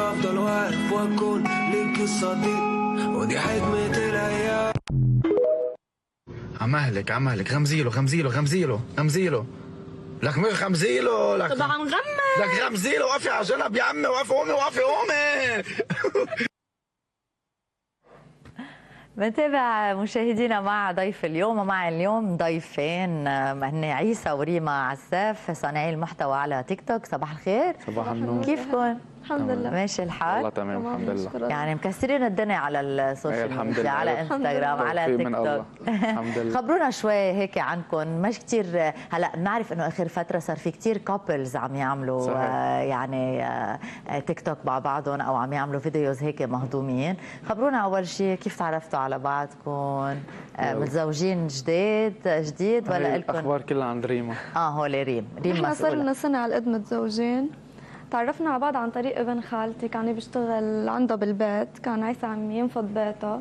افضل واقف واكون ليك الصديق، ودي حكمة الايام. عمهلك غمزيله لك مش غمزيله لك. طب عم غمز لك غمزيله. وقفي على جنب يا عمي، وقفي قومي. بنتابع مشاهدينا مع ضيف اليوم، ومع اليوم ضيفين هن عيسى وريما عساف صانعي المحتوى على تيك توك. صباح الخير. صباح النور. كيفكم؟ الحمد لله ماشي الحال؟ والله تمام الحمد لله. يعني مكسرين الدنيا على السوشيال ميديا، على انستغرام، على تيك توك. الحمد لله. خبرونا شوي هيك عنكم. مش كثير هلا بنعرف انه اخر فتره صار في كثير كابلز عم يعملوا يعني تيك توك مع بعضهم، او عم يعملوا فيديوز هيك مهضومين. خبرونا اول شيء كيف تعرفتوا على بعضكم؟ متزوجين جديد ولا لكم؟ الاخبار كلها عند ريما. هول ريم احنا صار لنا سنه على قد متزوجين. تعرفنا على بعض عن طريق ابن خالتي، كان بيشتغل عنده بالبيت، كان عيسى عم ينفض بيته،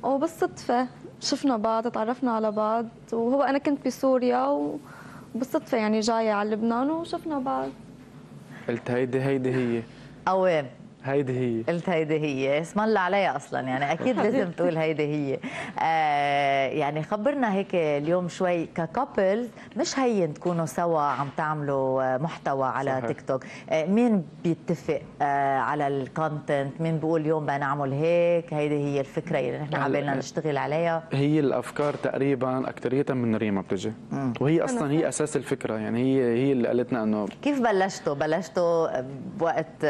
وبالصدفة شفنا بعض، تعرفنا على بعض، وهو أنا كنت بسوريا وبالصدفة يعني جاية على لبنان وشفنا بعض. قلت هيدي هي. قوام. هيدي هي. قلت هيدي هي، اسم الله عليها اصلا، يعني اكيد لازم تقول هيدي هي. يعني خبرنا هيك اليوم شوي ككابلز، مش هين تكونوا سوا عم تعملوا محتوى على صحيح. تيك توك. مين بيتفق على الكونتنت؟ مين بيقول اليوم بدنا نعمل هيك؟ هيدي هي الفكره اللي نحن عبالنا نشتغل عليها. هي الافكار تقريبا اكثريتها من ريما بتجي، وهي اصلا هي اساس الفكره، يعني هي اللي قالتنا انه. كيف بلشتوا بوقت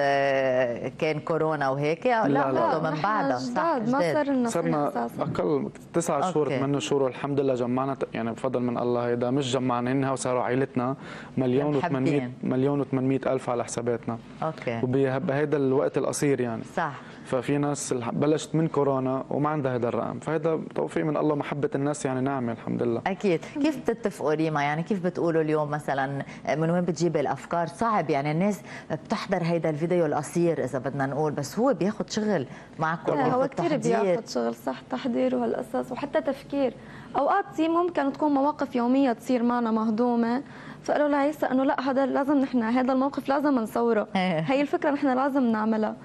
كان كورونا وهيك؟ لا من بعدها صح؟ ما صرنا اقل 9 شهور 8 شهور، والحمد لله جمعنا يعني بفضل من الله. هيدا مش جمعنا هن وصاروا عائلتنا مليون و800 الف على حساباتنا. اوكي. وبهيدا الوقت القصير يعني صح. ففي ناس بلشت من كورونا وما عندها هذا الرقم، فهذا توفيق من الله، محبه الناس يعني نعمه الحمد لله. اكيد. كيف بتتفقوا ريما؟ يعني كيف بتقولوا اليوم مثلا من وين بتجيب الافكار؟ صعب يعني الناس بتحضر هيدا الفيديو القصير اذا بدنا نقول، بس هو بياخذ شغل معكم. هو كثير بياخذ شغل صح، تحضير وهالقصص وحتى تفكير. اوقات ممكن تكون مواقف يوميه تصير معنا مهضومه، فقالوا لعيسى انه لا هذا لازم نحن هذا الموقف لازم نصوره، هي الفكره نحن لازم نعملها.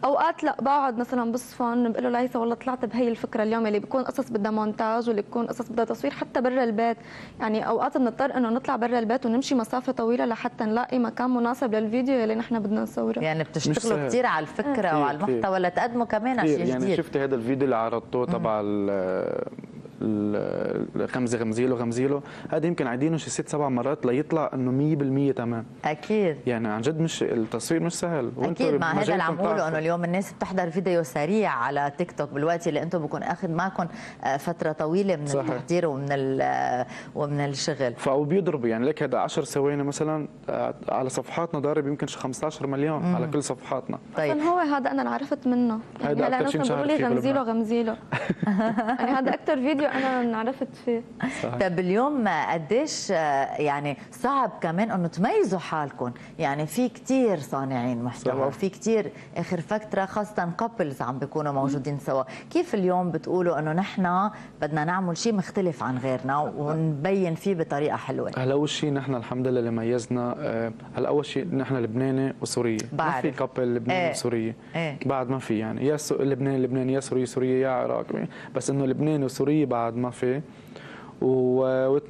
اوقات لا بقعد مثلا بالصفن بقول له لعيسى والله طلعت بهي الفكره اليوم، اللي بيكون قصص بدها مونتاج واللي بيكون قصص بدها تصوير حتى برا البيت. يعني اوقات بنضطر انه نطلع برا البيت ونمشي مسافه طويله لحتى نلاقي مكان مناسب للفيديو اللي نحن بدنا نصوره. يعني بتشتغلوا كثير على الفكره وعلى المحتوى لتقدموا كمان شيء جديد. يعني شفت هذا الفيديو اللي عرضته تبع غمزيله هذا يمكن عايدينه شي 6-7 مرات ليطلع انه 100% تمام. اكيد يعني عن جد مش التصوير مش سهل. اكيد. مع هذا اللي عم اقوله انه اليوم الناس بتحضر فيديو سريع على تيك توك بالوقت اللي انتم بكون اخذ معكم فتره طويله من صحيح. التحضير ومن الشغل. فهو بيضربوا يعني لك هذا 10 ثواني مثلا على صفحاتنا ضارب يمكن 15 مليون على كل صفحاتنا. طيب هو هذا انا عرفت منه، يعني هلا انا بقولوا لي غمزيله يعني هذا اكثر فيديو انا انعرفت فيه. طيب اليوم قديش يعني صعب كمان انه تميزوا حالكم؟ يعني في كثير صانعين محتوى وفي كثير اخر فتره خاصه كابلز عم بيكونوا موجودين سوا، كيف اليوم بتقولوا انه نحن بدنا نعمل شيء مختلف عن غيرنا ونبين فيه بطريقه حلوه؟ هلا اول شيء نحن الحمد لله اللي ميزنا، هلا اول شيء نحن لبناني وسوريه، ما في كابل لبناني وسوريه. بعد ما في يعني يا لبناني يا سوريه يا عراقي، بس انه لبناني وسوريه بعد ما في.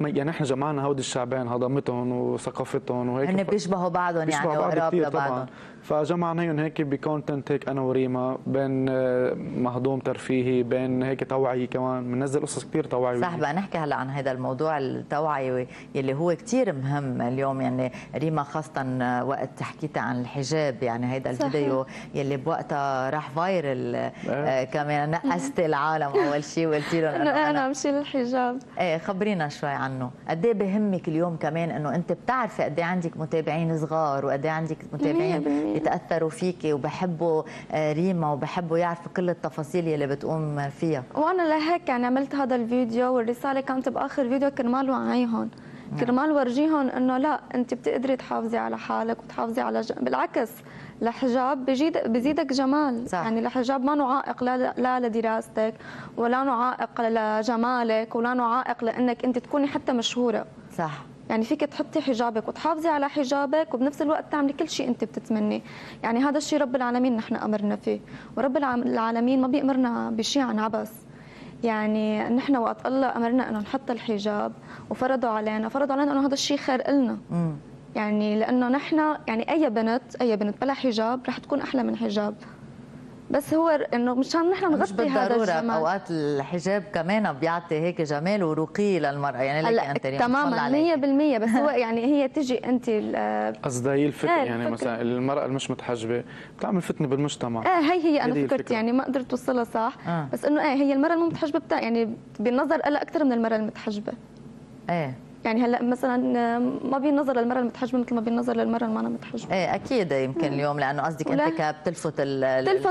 يعني احنا جمعنا هودي الشعبين هضمتهم وثقافتهم وهيك، هن بيشبهوا بعضهم يعني وقراب لبعضهم، فجمعناهم هيك بكونتنت هيك انا وريما، بين مهضوم ترفيهي، بين هيك توعيه كمان، بننزل قصص كثير توعيه. صح بقى نحكي هلا عن هذا الموضوع التوعيه يلي هو كثير مهم اليوم. يعني ريما خاصه وقت حكيتي عن الحجاب، يعني هذا الفيديو يلي بوقتها راح فايرل كمان، نقستي العالم اول شيء وقلتي لهم انا امشي للحجاب. خبرينا شوي عنه. قد ايه بهمك اليوم كمان انه انت بتعرفي قد ايه عندك متابعين صغار وقد ايه عندك متابعين يتاثروا فيكي وبحبوا ريما وبحبوا يعرفوا كل التفاصيل اللي بتقوم فيها. وانا لهيك يعني عملت هذا الفيديو، والرساله كانت باخر فيديو كرمال وعيهم، كرمال ورجيهم انه لا انت بتقدري تحافظي على حالك وتحافظي على بالعكس الحجاب بزيدك جمال. صح. يعني الحجاب ما عائق لا لدراستك ولا عائق لجمالك ولا عائق لانك انت تكوني حتى مشهوره. صح. يعني فيك تحطي حجابك وتحافظي على حجابك وبنفس الوقت تعملي كل شيء انت بتتمني. يعني هذا الشيء رب العالمين نحن امرنا فيه، ورب العالمين ما بيأمرنا بشيء عن عبث. يعني نحن وقت الله امرنا انه نحط الحجاب وفرضوا علينا انه هذا الشيء خير إلنا. يعني لانه نحن يعني اي بنت بلا حجاب رح تكون احلى من حجاب، بس هو انه مشان نحن نغطي هذا الجمال. اوقات الحجاب كمان بيعطي هيك جمال ورقي للمراه، يعني لك انت تماما 100%. بس هو يعني هي تجي انت قصدها هي الفتنه، يعني مثلا المراه المش متحجبه بتعمل فتنه بالمجتمع. هي انا فكرت يعني ما قدرت اوصلها صح. بس انه هي المراه المتحجبه يعني بالنظر لها اكثر من المراه المتحجبه. يعني هلا مثلا ما بينظر للمراه المتحجبه مثل ما بينظر للمراه اللي ما متحجبه. اكيد يمكن اليوم، لانه قصدك انت بتلفت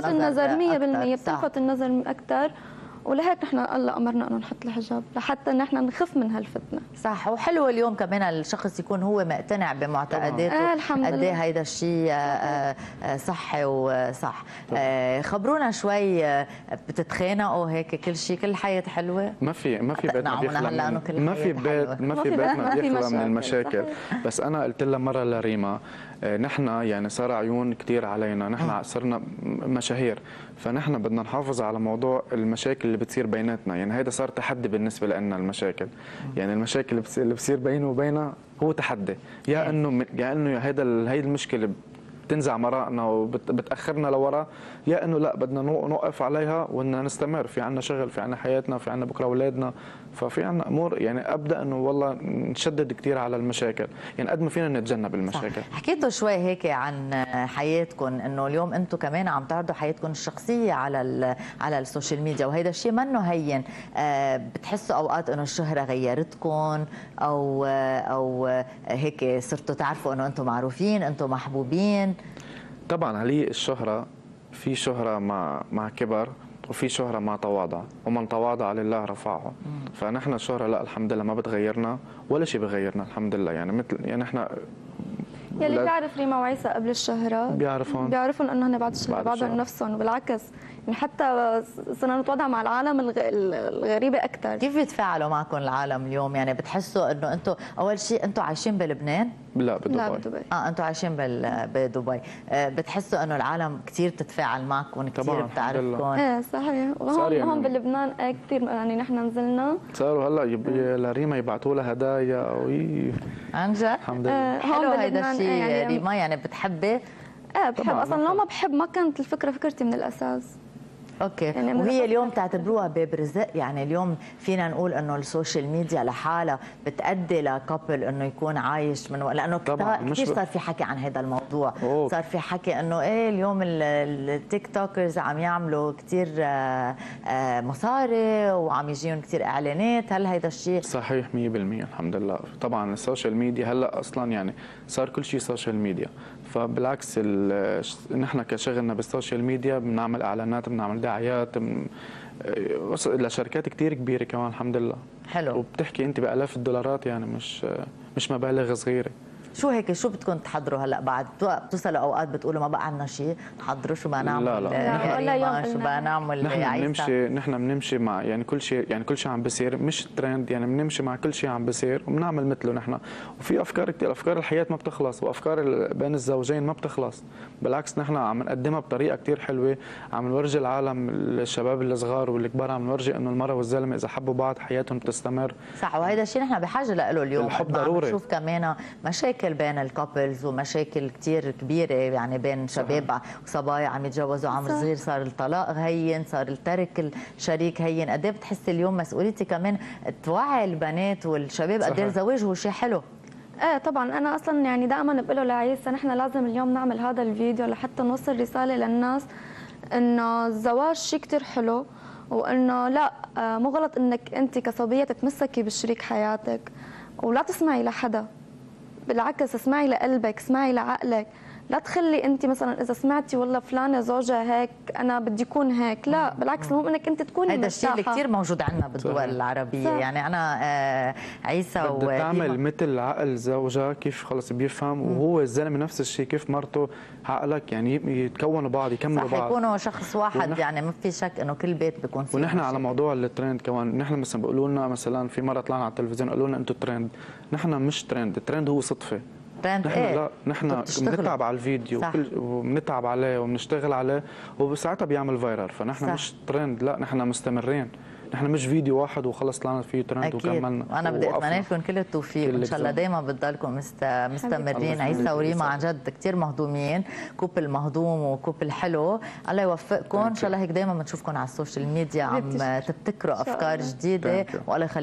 النظر 100%، بتلفت النظر اكثر. ولهيك نحن الله امرنا انه نحط الحجاب لحتى نحن نخف من هالفتنه. صح. وحلو اليوم كمان الشخص يكون هو مقتنع بمعتقداته الحمد لله. قد ايه هيدا الشيء صحي وصح. خبرونا شوي، بتتخانقوا هيك كل شيء كل الحياه حلوه؟ ما في بيت ما في بيتنا بيخلى من المشاكل. بس انا قلت لها مره لريما، نحن يعني صار عيون كثير علينا، نحن صرنا مشاهير، فنحن بدنا نحافظ على موضوع المشاكل اللي بتصير بيناتنا. يعني هيدا صار تحدي بالنسبه لنا المشاكل. يعني المشاكل اللي بتصير بينه وبينها هو تحدي، يا انه هيدي المشكله بتنزع مرائنا وبتاخرنا لورا، يا انه لا بدنا نوقف عليها وان نستمر. في عنا شغل، في عنا حياتنا، في عنا بكره اولادنا، ففي عنا امور. يعني ابدا انه والله نشدد كثير على المشاكل، يعني قد ما فينا نتجنب المشاكل. حكيتوا شوي هيك عن حياتكم، انه اليوم انتم كمان عم تعرضوا حياتكم الشخصيه على السوشيال ميديا، وهذا الشيء منه هين. بتحسوا اوقات انه الشهره غيرتكم او هيك صرتوا تعرفوا انه انتم معروفين، انتم محبوبين؟ طبعا علي الشهره، في شهره مع كبر، وفي شهرة مع تواضع، ومن تواضع لله رفعه. فنحن الشهرة لا الحمد لله ما بتغيرنا ولا شيء بغيرنا الحمد لله. يعني مثل يعني احنا يلي بيعرف ريما وعيسى قبل الشهرة بيعرفون انه هن بعد الشهرة بعدهم نفسهم. وبالعكس يعني حتى صرنا نتواضع مع العالم الغريبة أكثر. كيف بيتفاعلوا معكم العالم اليوم؟ يعني بتحسوا انه انتم اول شيء انتم عايشين بلبنان؟ لا بدبي. انتم عايشين بدبي. بتحسوا انه العالم كثير بتتفاعل معكم، كثير بتعرفكم؟ صحيح. وهون بلبنان كثير يعني نحن نزلنا صاروا هلا لريما يبعثوا لها هدايا عن جد؟ الحمد لله. حلو هيدا الشيء. يعني ريما يعني بتحبي؟ بحب اصلا. لو ما بحب ما كانت الفكره فكرتي من الاساس. اوكي. يعني وهي اليوم تعتبروها باب رزق؟ يعني اليوم فينا نقول انه السوشيال ميديا لحالها بتأدي لكابل انه يكون عايش من لانه كثير صار في حكي عن هذا الموضوع. صار في حكي انه اليوم التيك توكرز عم يعملوا كثير مصاري وعم يجيهم كثير اعلانات. هل هذا الشيء صحيح 100%؟ الحمد لله. طبعا السوشيال ميديا هلا اصلا يعني صار كل شيء سوشيال ميديا. فبالعكس نحن كشغلنا بالسوشيال ميديا بنعمل اعلانات، بنعمل دعايات لشركات كثير كبيره كمان الحمد لله. حلو. وبتحكي انت بالاف الدولارات، يعني مش مبالغ صغيره. شو هيك شو بدكم تحضروا هلا بعد؟ بتوصلوا اوقات بتقولوا ما بقى عندنا شيء نحضره، شو بدنا نعمل؟ لا شو بدنا نعمل؟ نحن بنمشي مع يعني كل شيء عم بيصير، مش ترند. يعني بنمشي مع كل شيء عم بيصير وبنعمل مثله نحن. وفي افكار كثير، افكار الحياه ما بتخلص، وافكار بين الزوجين ما بتخلص. بالعكس نحن عم نقدمها بطريقه كثير حلوه، عم نورجي العالم، الشباب الصغار والكبار، عم نورجي انه المراه والزلمه اذا حبوا بعض حياتهم بتستمر. صح. وهذا الشيء نحن بحاجه له اليوم. الحب ضروري. نشوف كمان مشاكل بين الكابلز ومشاكل كثير كبيره، يعني بين شباب وصبايا عم يتجوزوا عمر صغير، صار الطلاق هين، صار الترك الشريك هين. قد ايه بتحسي اليوم مسؤوليتي كمان توعي البنات والشباب قد ايه الزواج هو شيء حلو؟ طبعا. انا اصلا يعني دائما بقول له لعيسى نحن لازم اليوم نعمل هذا الفيديو لحتى نوصل رساله للناس انه الزواج شيء كثير حلو، وانه لا مو غلط انك انت كصبيه تتمسكي بشريك حياتك ولا تسمعي لحدا. بالعكس اسمعي لقلبك، اسمعي لعقلك. لا تخلي انت مثلا اذا سمعتي والله فلانه زوجها هيك انا بدي اكون هيك، لا بالعكس المهم انك انت تكوني هذا الشيء اللي كثير موجود عندنا بالدول العربيه. صح. يعني انا عيسى بدها تعمل مثل عقل زوجها كيف خلص بيفهم، وهو الزلمه نفس الشيء كيف مرته عقلك، يعني يتكونوا بعض يكملوا بعض، يكونوا شخص واحد. يعني ما في شك انه كل بيت بيكون فيه. ونحن على موضوع الترند كمان، نحن مثلا بيقولوا لنا مثلا في مره طلعنا على التلفزيون قالوا لنا انتم ترند، نحن مش ترند، الترند هو صدفه. نحن إيه؟ لا، نحن بنتعب على الفيديو وبنتعب عليه وبنشتغل عليه وساعتها بيعمل فايرال، فنحن صح. مش ترند، لا نحن مستمرين، نحن مش فيديو واحد وخلص طلعنا فيه ترند وكملنا. وانا بدي اتمنى لكم كل التوفيق وان شاء الله دايما بتضلكم مستمرين. عيسى وريما عن جد كثير مهضومين، كوبل مهضوم وكوبل حلو، الله يوفقكم ان شاء الله. هيك دايما بنشوفكم على السوشيال ميديا عم تبتكروا افكار جديده، والله يخليكم.